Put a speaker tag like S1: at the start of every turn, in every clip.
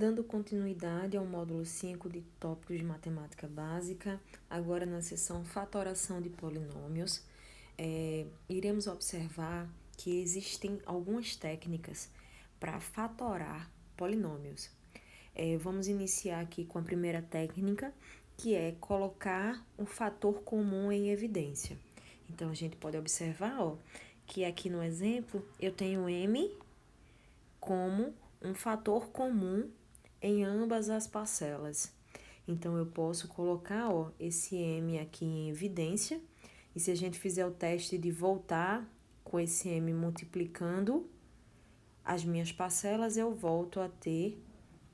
S1: Dando continuidade ao módulo 5 de tópicos de matemática básica, agora na seção fatoração de polinômios, iremos observar que existem algumas técnicas para fatorar polinômios. Vamos iniciar aqui com a primeira técnica, que é colocar um fator comum em evidência. Então, a gente pode observar, que aqui no exemplo eu tenho m como um fator comum em ambas as parcelas. Então, eu posso colocar, esse m aqui em evidência, e se a gente fizer o teste de voltar com esse m multiplicando as minhas parcelas, eu volto a ter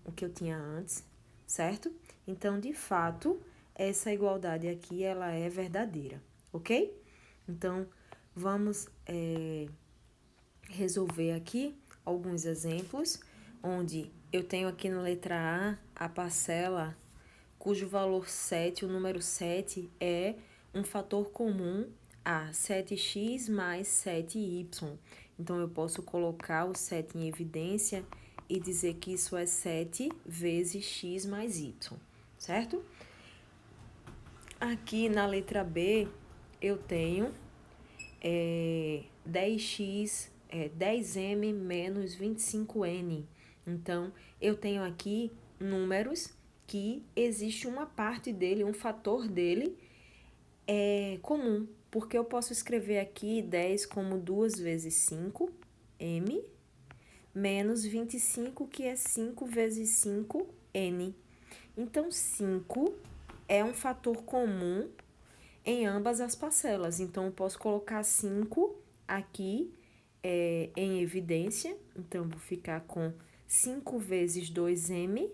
S1: o que eu tinha antes, certo? Então, de fato, essa igualdade aqui, ela é verdadeira, ok? Então, vamos resolver aqui alguns exemplos, onde eu tenho aqui na letra A parcela cujo valor 7, o número 7, é um fator comum a 7x mais 7y. Então, eu posso colocar o 7 em evidência e dizer que isso é 7 vezes x mais y, certo? Aqui na letra B, eu tenho 10m menos 25n. Então, eu tenho aqui números que existe uma parte dele, um fator dele comum, porque eu posso escrever aqui 10 como 2 vezes 5, m, menos 25, que é 5 vezes 5, n. Então, 5 é um fator comum em ambas as parcelas. Então, eu posso colocar 5 aqui em evidência. Então, eu vou ficar com 5 vezes 2m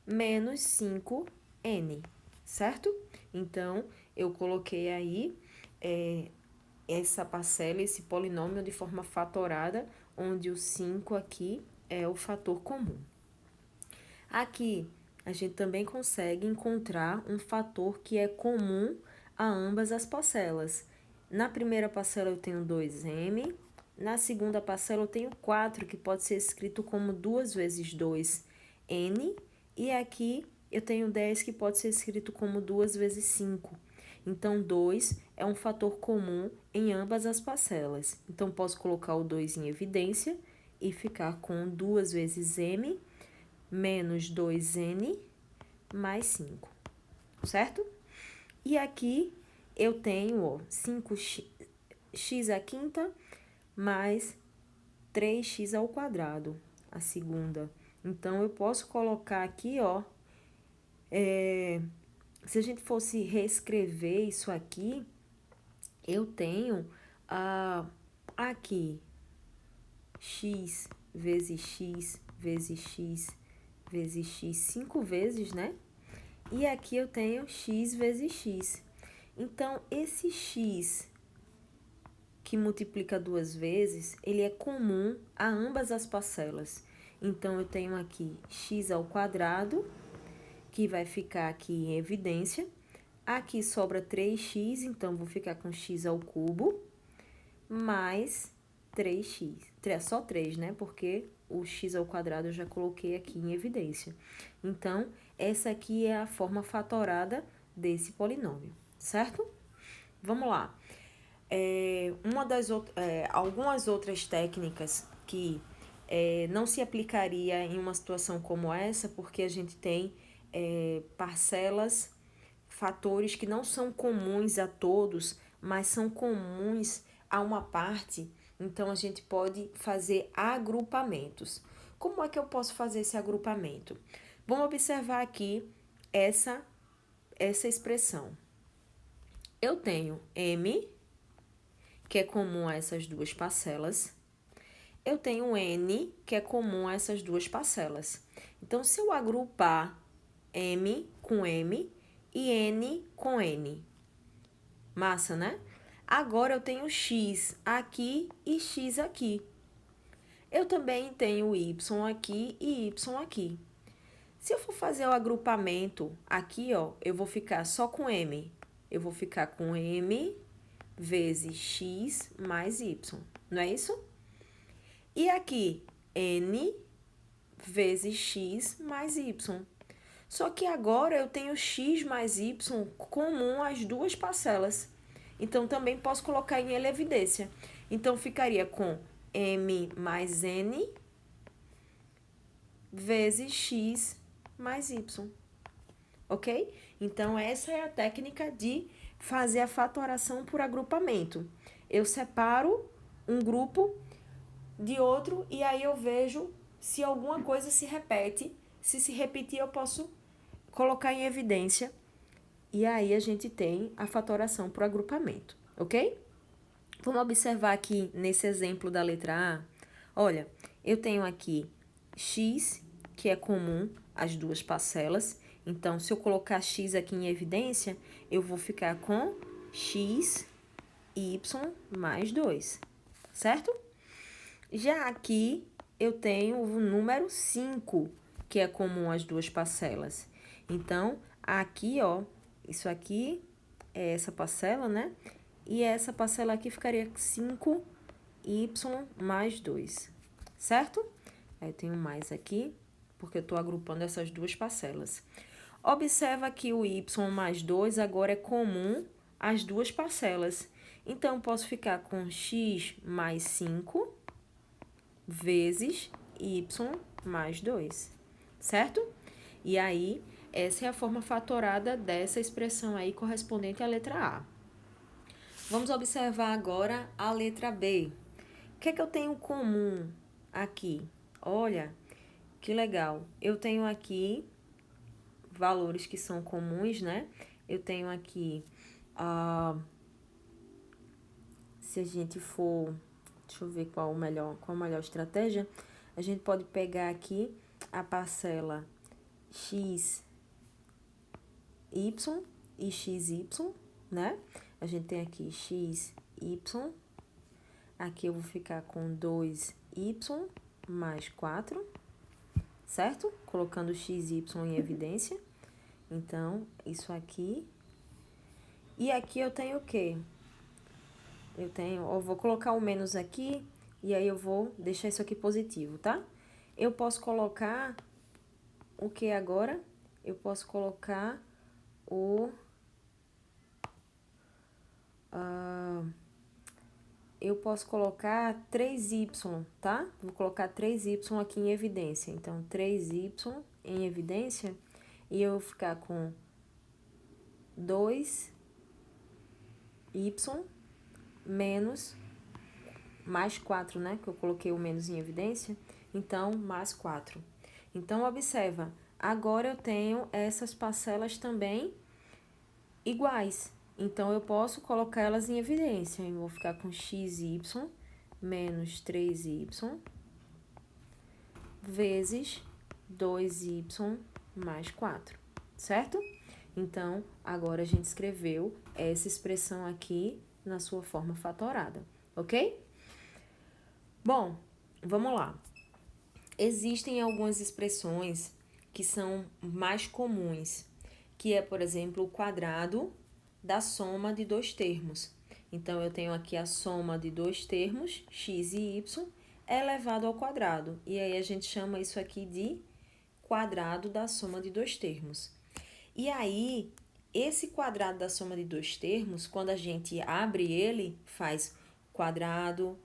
S1: menos 5n, certo? Então, eu coloquei aí essa parcela, esse polinômio de forma fatorada, onde o 5 aqui é o fator comum. Aqui, a gente também consegue encontrar um fator que é comum a ambas as parcelas. Na primeira parcela eu tenho 2m, na segunda parcela eu tenho 4, que pode ser escrito como 2 vezes 2n, e aqui eu tenho 10, que pode ser escrito como 2 vezes 5. Então, 2 é um fator comum em ambas as parcelas. Então, posso colocar o 2 em evidência e ficar com 2 vezes m menos 2n mais 5, certo? E aqui eu tenho 5x à quinta mais 3x ao quadrado, a segunda. Então, eu posso colocar aqui, se a gente fosse reescrever isso aqui, eu tenho aqui x vezes x vezes x vezes x 5 vezes, né? E aqui eu tenho x vezes x. Então, esse x que multiplica 2 vezes, ele é comum a ambas as parcelas. Então, eu tenho aqui x ao quadrado, que vai ficar aqui em evidência. Aqui sobra 3x, então vou ficar com x ao cubo, mais 3x. Só 3, né? Porque o x ao quadrado eu já coloquei aqui em evidência. Então, essa aqui é a forma fatorada desse polinômio, certo? Vamos lá. Algumas outras técnicas que não se aplicaria em uma situação como essa, porque a gente tem parcelas, fatores que não são comuns a todos, mas são comuns a uma parte. Então, a gente pode fazer agrupamentos. Como é que eu posso fazer esse agrupamento? Vamos observar aqui essa expressão. Eu tenho m, que é comum a essas duas parcelas. Eu tenho n, que é comum a essas duas parcelas. Então, se eu agrupar m com m e n com n, massa, né? Agora, eu tenho x aqui e x aqui. Eu também tenho y aqui e y aqui. Se eu for fazer o agrupamento aqui, eu vou ficar só com m. Eu vou ficar com m vezes x mais y, não é isso? E aqui, n vezes x mais y. Só que agora eu tenho x mais y comum às duas parcelas. Então, também posso colocar em evidência. Então, ficaria com m mais n vezes x mais y. Ok? Então, essa é a técnica de fazer a fatoração por agrupamento. Eu separo um grupo de outro e aí eu vejo se alguma coisa se repete. Se se repetir, eu posso colocar em evidência. E aí a gente tem a fatoração por agrupamento, ok? Vamos observar aqui nesse exemplo da letra A. Olha, eu tenho aqui x, que é comum às duas parcelas. Então, se eu colocar x aqui em evidência, eu vou ficar com x, y mais 2, certo? Já aqui, eu tenho o número 5, que é comum às duas parcelas. Então, aqui, ó, isso aqui é essa parcela, né? E essa parcela aqui ficaria 5y mais 2, certo? Aí eu tenho mais aqui, porque eu estou agrupando essas duas parcelas. Observa que o y mais 2 agora é comum às duas parcelas. Então, eu posso ficar com x mais 5 vezes y mais 2, certo? E aí, essa é a forma fatorada dessa expressão aí correspondente à letra A. Vamos observar agora a letra B. O que é que eu tenho comum aqui? Olha, que legal. Eu tenho aqui valores que são comuns, né? Eu tenho aqui, se a gente for, deixa eu ver qual a melhor estratégia, a gente pode pegar aqui a parcela x, y e xy, né? A gente tem aqui x, y. Aqui eu vou ficar com 2y mais 4, certo? Colocando x e y em evidência. Então, isso aqui. E aqui eu tenho o quê? Eu vou colocar o menos aqui e aí eu vou deixar isso aqui positivo, tá? Eu posso colocar o que agora? Eu posso colocar eu posso colocar 3y, tá? Vou colocar 3y aqui em evidência. Então, 3y em evidência e eu vou ficar com 2y menos mais 4, né? Que eu coloquei o menos em evidência. Então, mais 4. Então, observa. Agora, eu tenho essas parcelas também iguais. Então, eu posso colocar elas em evidência. Eu vou ficar com xy menos 3y vezes 2y mais 4, certo? Então, agora a gente escreveu essa expressão aqui na sua forma fatorada, ok? Bom, vamos lá. Existem algumas expressões que são mais comuns, que é, por exemplo, o quadrado da soma de dois termos. Então, eu tenho aqui a soma de dois termos, x e y, elevado ao quadrado. E aí, a gente chama isso aqui de quadrado da soma de dois termos. E aí, esse quadrado da soma de dois termos, quando a gente abre ele, faz quadrado,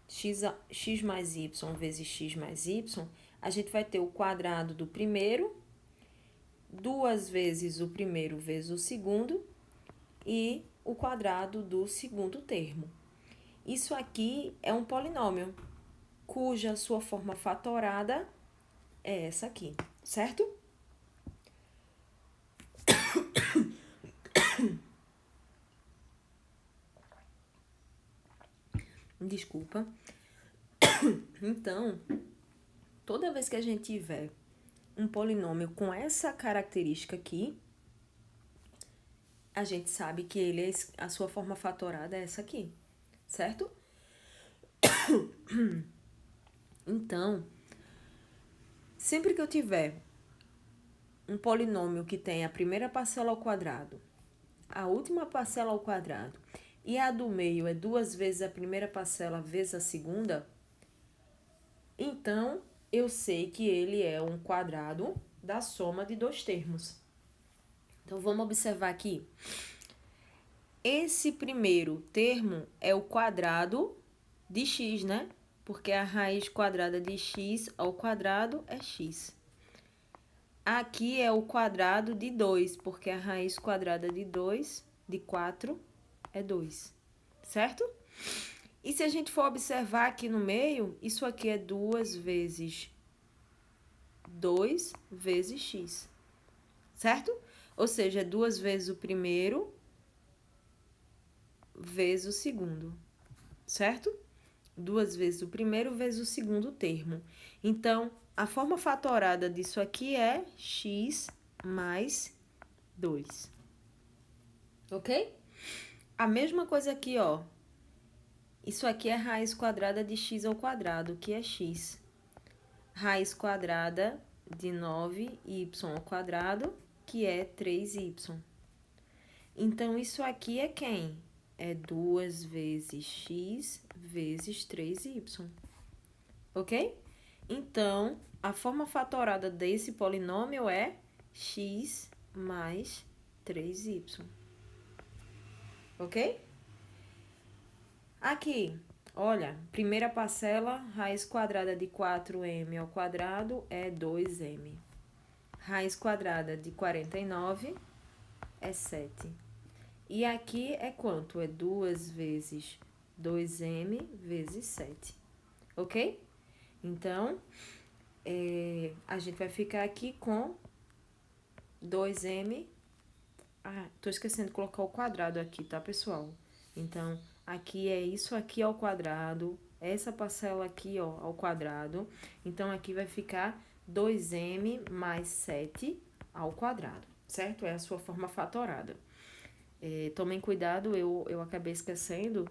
S1: x mais y vezes x mais y, a gente vai ter o quadrado do primeiro, duas vezes o primeiro vezes o segundo, e o quadrado do segundo termo. Isso aqui é um polinômio, cuja sua forma fatorada é essa aqui, certo? Desculpa. Então, toda vez que a gente tiver um polinômio com essa característica aqui, a gente sabe que a sua forma fatorada é essa aqui, certo? Então, sempre que eu tiver um polinômio que tem a primeira parcela ao quadrado, a última parcela ao quadrado e a do meio é duas vezes a primeira parcela vezes a segunda, então eu sei que ele é um quadrado da soma de dois termos. Então, vamos observar aqui. Esse primeiro termo é o quadrado de x, né? Porque a raiz quadrada de x ao quadrado é x. Aqui é o quadrado de 2, porque a raiz quadrada de 2, de 4, é 2, certo? E se a gente for observar aqui no meio, isso aqui é 2 vezes 2 vezes x, certo? Ou seja, é 2 vezes o primeiro vezes o segundo, certo? 2 vezes o primeiro vezes o segundo termo. Então, a forma fatorada disso aqui é x mais 2. Ok? A mesma coisa aqui, ó. Isso aqui é raiz quadrada de x ao quadrado, que é x. Raiz quadrada de 9y ao quadrado, que é 3y. Então, isso aqui é quem? É 2 vezes x vezes 3y. Ok? Então, a forma fatorada desse polinômio é x mais 3y. Ok? Aqui, olha, primeira parcela, raiz quadrada de 4m ao quadrado é 2m. Raiz quadrada de 49 é 7. E aqui é quanto? É 2 vezes 2m vezes 7. Ok? Então, a gente vai ficar aqui com 2m. Ah, tô esquecendo de colocar o quadrado aqui, tá, pessoal? Então, aqui é isso aqui ao quadrado, essa parcela aqui, ó, ao quadrado. Então, aqui vai ficar 2m mais 7 ao quadrado, certo? É a sua forma fatorada. Tomem cuidado, eu acabei esquecendo,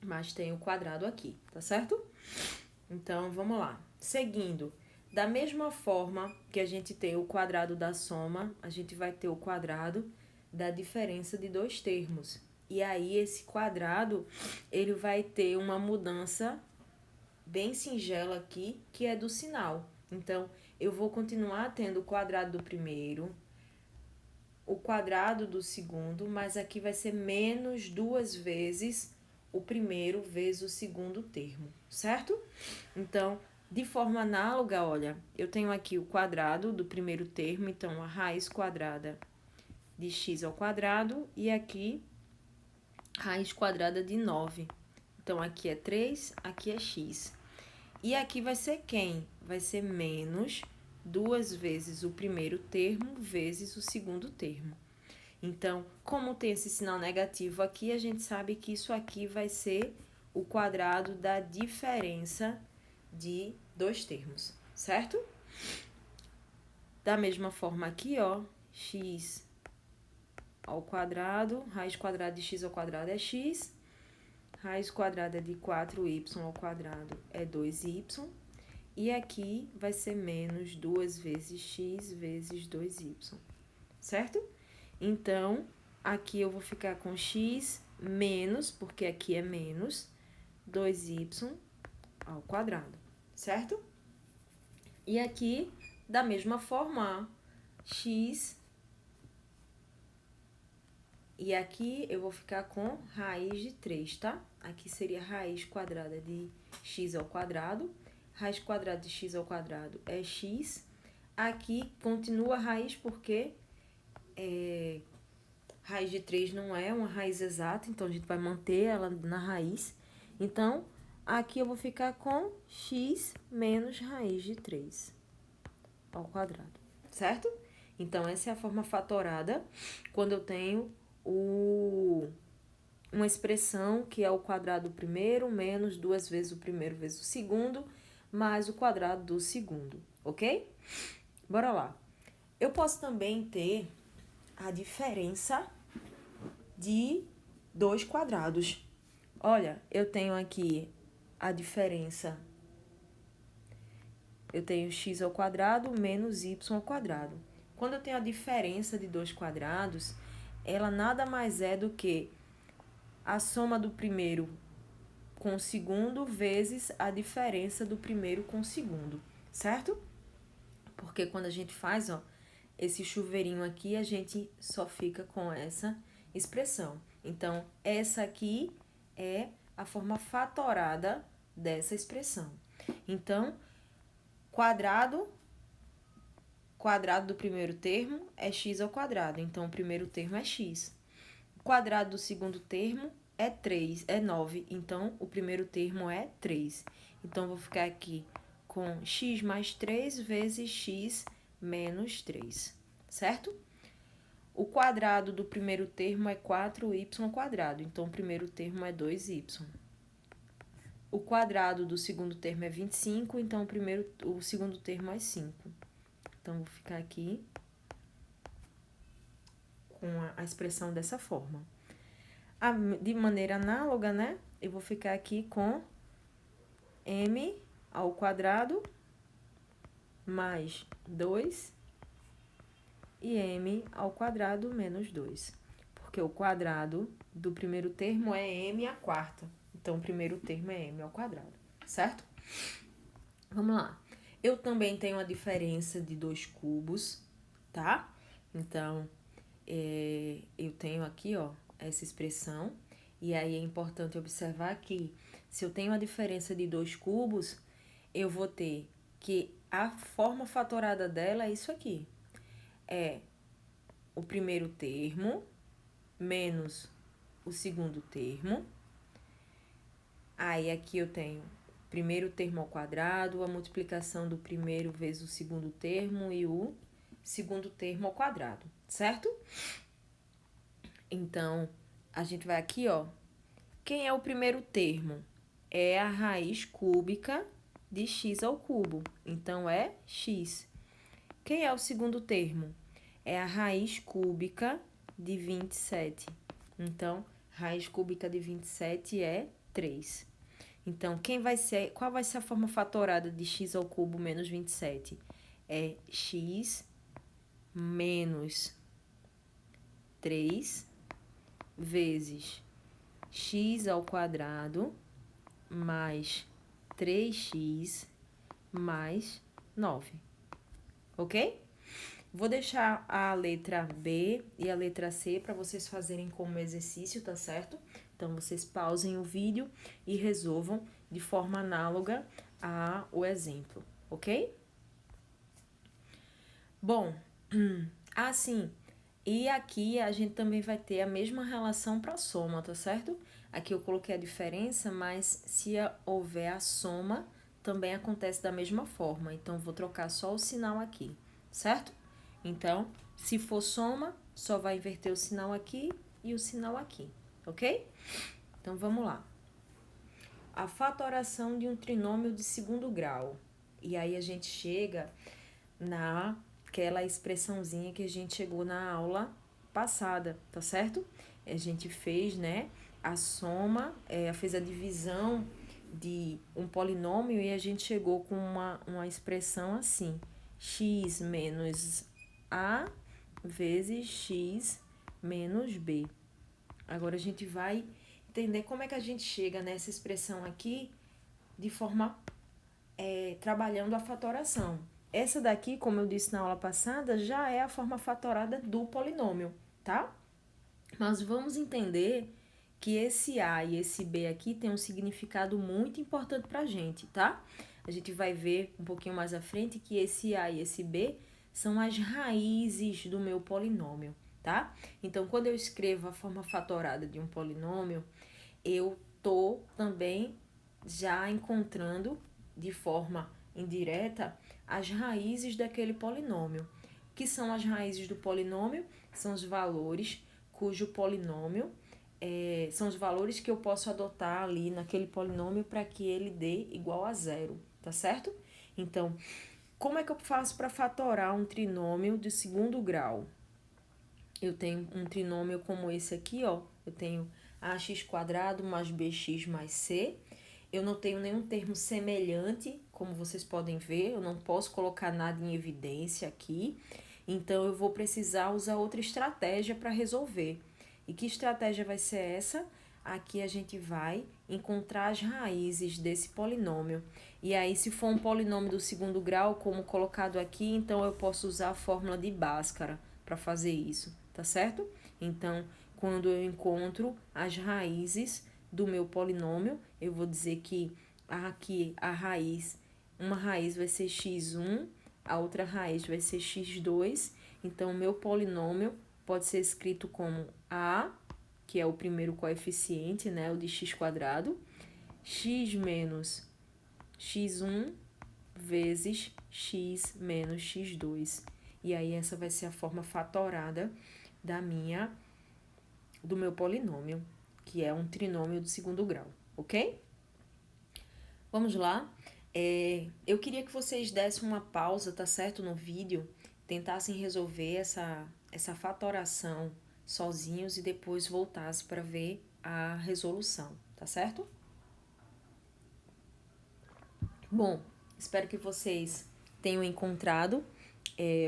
S1: mas tem o quadrado aqui, tá certo? Então, vamos lá. Seguindo, da mesma forma que a gente tem o quadrado da soma, a gente vai ter o quadrado da diferença de dois termos. E aí, esse quadrado, ele vai ter uma mudança bem singela aqui, que é do sinal. Então, eu vou continuar tendo o quadrado do primeiro, o quadrado do segundo, mas aqui vai ser menos 2 vezes o primeiro vezes o segundo termo, certo? Então, de forma análoga, olha, eu tenho aqui o quadrado do primeiro termo, então a raiz quadrada de x ao quadrado, e aqui raiz quadrada de 9. Então, aqui é 3, aqui é x. E aqui vai ser quem? Vai ser menos 2 vezes o primeiro termo vezes o segundo termo. Então, como tem esse sinal negativo aqui, a gente sabe que isso aqui vai ser o quadrado da diferença de dois termos, certo? Da mesma forma aqui, ó, x ao quadrado, raiz quadrada de x ao quadrado é x, raiz quadrada de 4y ao quadrado é 2y, e aqui vai ser menos 2 vezes x vezes 2y, certo? Então, aqui eu vou ficar com x menos, porque aqui é menos, 2y ao quadrado, certo? E aqui, da mesma forma, x. E aqui eu vou ficar com raiz de 3, tá? Aqui seria raiz quadrada de x ao quadrado. Raiz quadrada de x ao quadrado é x. Aqui continua a raiz porque raiz de 3 não é uma raiz exata, então a gente vai manter ela na raiz. Então, aqui eu vou ficar com x menos raiz de 3 ao quadrado, certo? Então, essa é a forma fatorada quando eu tenho uma expressão que é o quadrado do primeiro menos 2 vezes o primeiro vezes o segundo, mais o quadrado do segundo, ok? Bora lá. Eu posso também ter a diferença de dois quadrados. Olha, eu tenho aqui a diferença. Eu tenho x ao quadrado menos y ao quadrado. Quando eu tenho a diferença de dois quadrados, ela nada mais é do que a soma do primeiro com o segundo vezes a diferença do primeiro com o segundo, certo? Porque quando a gente faz, ó, esse chuveirinho aqui, a gente só fica com essa expressão. Então, essa aqui é a forma fatorada dessa expressão. Então, quadrado do primeiro termo é x ao quadrado. Então, o primeiro termo é x. O quadrado do segundo termo é 3, é 9. Então, o primeiro termo é 3. Então, vou ficar aqui com x mais 3 vezes x menos 3, certo? O quadrado do primeiro termo é 4y². Então, o primeiro termo é 2y. O quadrado do segundo termo é 25, então o segundo termo é 5. Então, vou ficar aqui com a expressão dessa forma. De maneira análoga, né? Eu vou ficar aqui com m ao quadrado mais 2 e m ao quadrado menos 2. Porque o quadrado do primeiro termo é m à quarta. Então, o primeiro termo é m ao quadrado, certo? Vamos lá. Eu também tenho a diferença de 2 cubos, tá? Então, eu tenho aqui, ó, essa expressão. E aí é importante observar que se eu tenho a diferença de 2 cubos, eu vou ter que a forma fatorada dela é isso aqui. É o primeiro termo menos o segundo termo. Aí aqui eu tenho primeiro termo ao quadrado, a multiplicação do primeiro vezes o segundo termo e o segundo termo ao quadrado, certo? Então, a gente vai aqui, ó. Quem é o primeiro termo? É a raiz cúbica de x ao cubo. Então, é x. Quem é o segundo termo? É a raiz cúbica de 27. Então, raiz cúbica de 27 é 3. Então, qual vai ser a forma fatorada de x ao cubo menos 27? É x menos 3 vezes x ao quadrado mais 3x mais 9. Ok? Vou deixar a letra B e a letra C para vocês fazerem como exercício, tá certo? Então, vocês pausem o vídeo e resolvam de forma análoga ao exemplo, ok? Bom, assim, e aqui a gente também vai ter a mesma relação para a soma, tá certo? Aqui eu coloquei a diferença, mas se houver a soma, também acontece da mesma forma. Então, vou trocar só o sinal aqui, certo? Então, se for soma, só vai inverter o sinal aqui e o sinal aqui, ok? Então, vamos lá. A fatoração de um trinômio de segundo grau. E aí, a gente chega naquela expressãozinha que a gente chegou na aula passada, tá certo? A gente fez, né, a soma, fez a divisão de um polinômio e a gente chegou com uma expressão assim, x menos a vezes x menos b. Agora, a gente vai entender como é que a gente chega nessa expressão aqui de forma trabalhando a fatoração. Essa daqui, como eu disse na aula passada, já é a forma fatorada do polinômio, tá? Mas vamos entender que esse A e esse B aqui tem um significado muito importante pra gente, tá? A gente vai ver um pouquinho mais à frente que esse A e esse B são as raízes do meu polinômio, tá? Então, quando eu escrevo a forma fatorada de um polinômio, eu tô também já encontrando de forma indireta as raízes daquele polinômio. O que são as raízes do polinômio? São os valores cujo polinômio são os valores que eu posso adotar ali naquele polinômio para que ele dê igual a zero, tá certo? Então, como é que eu faço para fatorar um trinômio de segundo grau? Eu tenho um trinômio como esse aqui, ó. Eu tenho ax² mais bx mais c. Eu não tenho nenhum termo semelhante, como vocês podem ver. Eu não posso colocar nada em evidência aqui. Então, eu vou precisar usar outra estratégia para resolver. E que estratégia vai ser essa? Aqui a gente vai encontrar as raízes desse polinômio. E aí, se for um polinômio do segundo grau, como colocado aqui, então eu posso usar a fórmula de Bhaskara para fazer isso, tá certo? Então, quando eu encontro as raízes do meu polinômio, eu vou dizer que aqui a raiz, uma raiz vai ser x1, a outra raiz vai ser x2. Então, o meu polinômio pode ser escrito como a, que é o primeiro coeficiente, né, o de x quadrado, x menos x1 vezes x menos x2. E aí essa vai ser a forma fatorada do meu polinômio, que é um trinômio do segundo grau, ok? Vamos lá. Eu queria que vocês dessem uma pausa, tá certo, no vídeo, tentassem resolver essa fatoração sozinhos e depois voltassem para ver a resolução, tá certo? Bom, espero que vocês tenham encontrado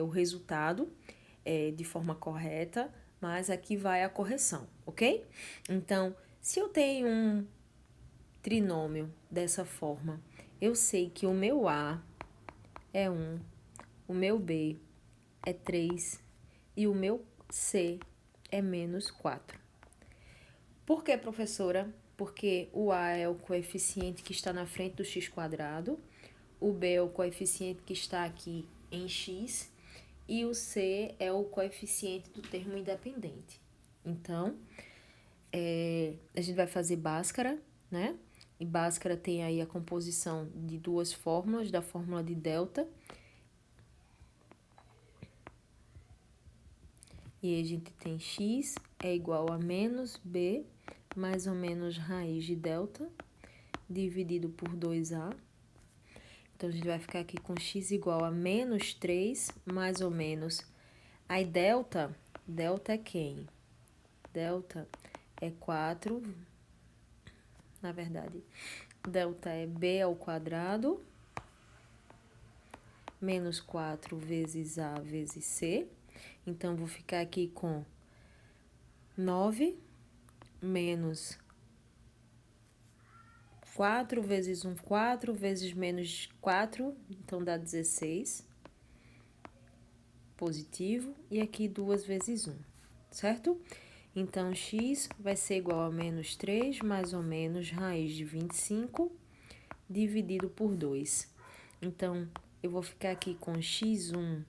S1: o resultado de forma correta, mas aqui vai a correção, ok? Então, se eu tenho um trinômio dessa forma, eu sei que o meu A é 1, o meu B é 3 e o meu C é menos 4. Por que, professora? Porque o A é o coeficiente que está na frente do x quadrado, o B é o coeficiente que está aqui em x e o C é o coeficiente do termo independente. Então, a gente vai fazer Bhaskara, né? E Bhaskara tem aí a composição de duas fórmulas, da fórmula de delta. E a gente tem x é igual a menos b mais ou menos raiz de delta dividido por 2a. Então, a gente vai ficar aqui com x igual a menos 3 mais ou menos. Aí, delta é quem? Delta é 4, na verdade, delta é b ao quadrado, menos 4 vezes a vezes c. Então, vou ficar aqui com 9 menos 4 vezes 1, 4 vezes menos 4, então dá 16, positivo, e aqui 2 vezes 1, certo? Então, x vai ser igual a menos 3 mais ou menos raiz de 25 dividido por 2. Então, eu vou ficar aqui com x1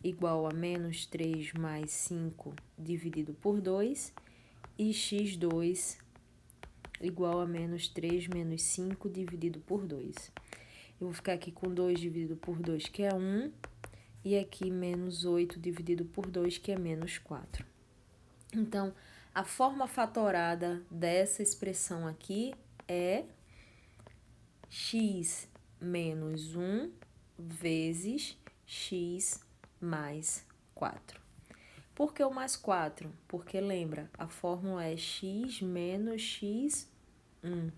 S1: igual a menos 3 mais 5 dividido por 2 e x2 igual a menos 3 menos 5 dividido por 2. Eu vou ficar aqui com 2 dividido por 2, que é 1, e aqui menos 8 dividido por 2, que é menos 4. Então, a forma fatorada dessa expressão aqui é x menos 1 vezes x mais 4. Por que o mais 4? Porque lembra, a fórmula é x menos x1.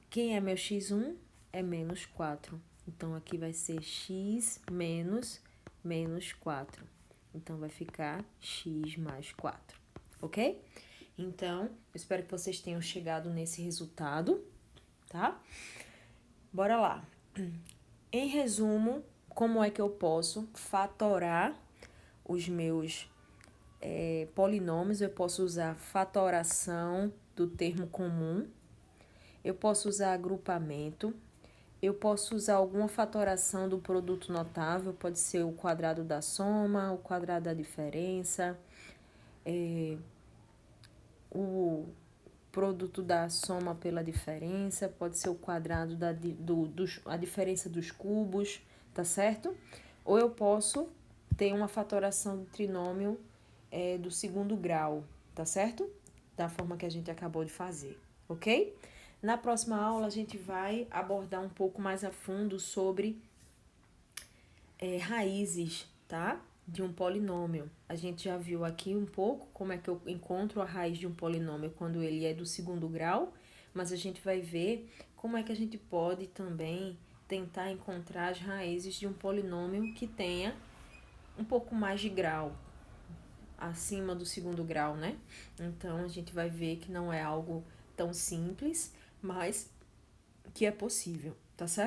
S1: Quem é meu x1? É menos 4. Então, aqui vai ser x menos 4. Então, vai ficar x mais 4, ok? Então, eu espero que vocês tenham chegado nesse resultado, tá? Bora lá. Em resumo, como é que eu posso fatorar os meus polinômios? Eu posso usar fatoração do termo comum, eu posso usar agrupamento, eu posso usar alguma fatoração do produto notável, pode ser o quadrado da soma, o quadrado da diferença, o produto da soma pela diferença, pode ser o quadrado a diferença dos cubos, tá certo? Ou eu posso ter uma fatoração do trinômio do segundo grau, tá certo? Da forma que a gente acabou de fazer, ok? Na próxima aula, a gente vai abordar um pouco mais a fundo sobre raízes, tá? De um polinômio. A gente já viu aqui um pouco como é que eu encontro a raiz de um polinômio quando ele é do segundo grau, mas a gente vai ver como é que a gente pode também tentar encontrar as raízes de um polinômio que tenha um pouco mais de grau, acima do segundo grau, né? Então, a gente vai ver que não é algo tão simples, mas que é possível, tá certo?